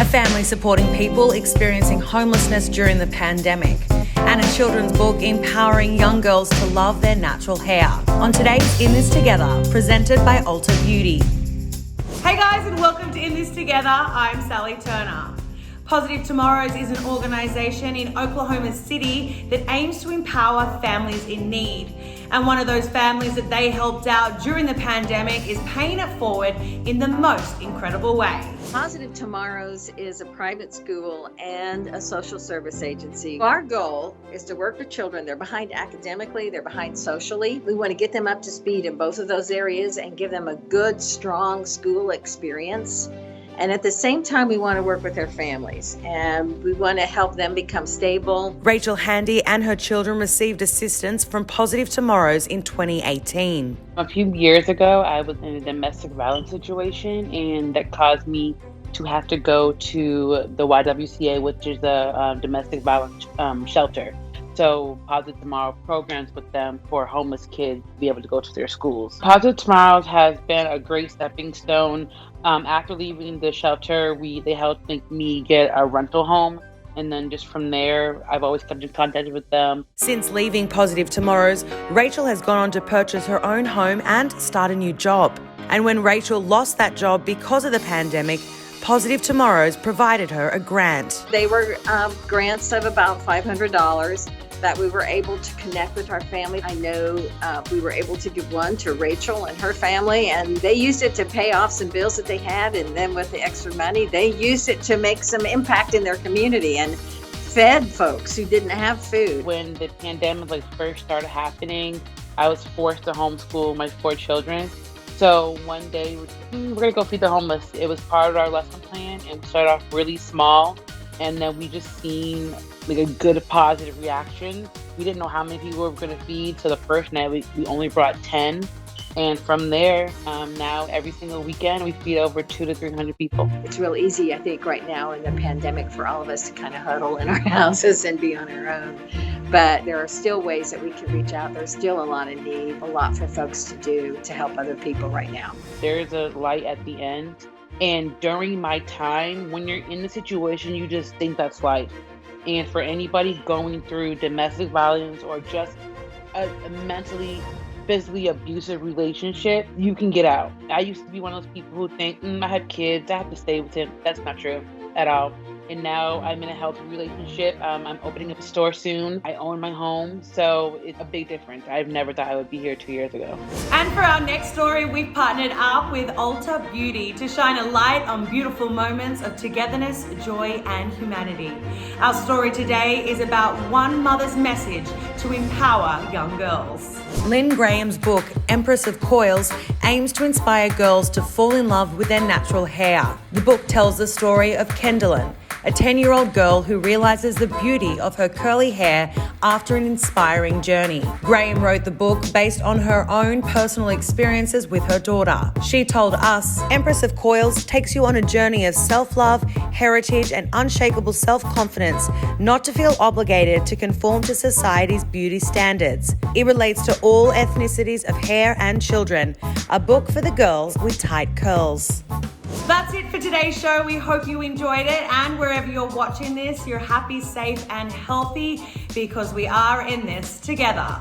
a family supporting people experiencing homelessness during the pandemic, and a children's book empowering young girls to love their natural hair. On today's In This Together, presented by Ulta Beauty. Hey guys, and welcome to In This Together. I'm Sally Turner. Positive Tomorrows is an organisation in Oklahoma City that aims to empower families in need. And one of those families that they helped out during the pandemic is paying it forward in the most incredible way. Positive Tomorrows is a private school and a social service agency. Our goal is to work with children. They're behind academically, they're behind socially. We want to get them up to speed in both of those areas and give them a good, strong school experience. And at the same time, we want to work with their families and we want to help them become stable. Rachel Handy and her children received assistance from Positive Tomorrows in 2018. A few years ago, I was in a domestic violence situation, and that caused me to have to go to the YWCA, which is a domestic violence shelter. So Positive Tomorrow programs with them for homeless kids to be able to go to their schools. Positive Tomorrows has been a great stepping stone. After leaving the shelter, they helped make me get a rental home. And then just from there, I've always kept in contact with them. Since leaving Positive Tomorrows, Rachel has gone on to purchase her own home and start a new job. And when Rachel lost that job because of the pandemic, Positive Tomorrows provided her a grant. They were grants of about $500 that we were able to connect with our family. I know we were able to give one to Rachel and her family, and they used it to pay off some bills that they had, and then with the extra money, they used it to make some impact in their community and fed folks who didn't have food. When the pandemic first started happening, I was forced to homeschool my 4 children. So one day we're gonna go feed the homeless. It was part of our lesson plan, and we started off really small, and then we just seen a good positive reaction. We didn't know how many people we were gonna feed, so the first night we only brought 10. And from there, now every single weekend we feed over 200 to 300 people. It's real easy, I think, right now in the pandemic for all of us to kind of huddle in our houses and be on our own. But there are still ways that we can reach out. There's still a lot of need, a lot for folks to do to help other people right now. There's a light at the end. And during my time, when you're in the situation, you just think that's life. And for anybody going through domestic violence or just a mentally, physically abusive relationship, you can get out. I used to be one of those people who think, I have kids, I have to stay with him. That's not true at all. And now I'm in a healthy relationship. I'm opening up a store soon. I own my home, so it's a big difference. I've never thought I would be here 2 years ago. And for our next story, we've partnered up with Ulta Beauty to shine a light on beautiful moments of togetherness, joy, and humanity. Our story today is about one mother's message to empower young girls. Lynn Graham's book, Empress of Coils, aims to inspire girls to fall in love with their natural hair. The book tells the story of Kendallin, a 10-year-old girl who realizes the beauty of her curly hair after an inspiring journey. Graham wrote the book based on her own personal experiences with her daughter. She told us, Empress of Coils takes you on a journey of self-love, heritage, and unshakable self-confidence, not to feel obligated to conform to society's beauty standards. It relates to all ethnicities of hair and children, a book for the girls with tight curls. That's it for today's show. We hope you enjoyed it, and wherever you're watching this, you're happy, safe, and healthy, because we are in this together.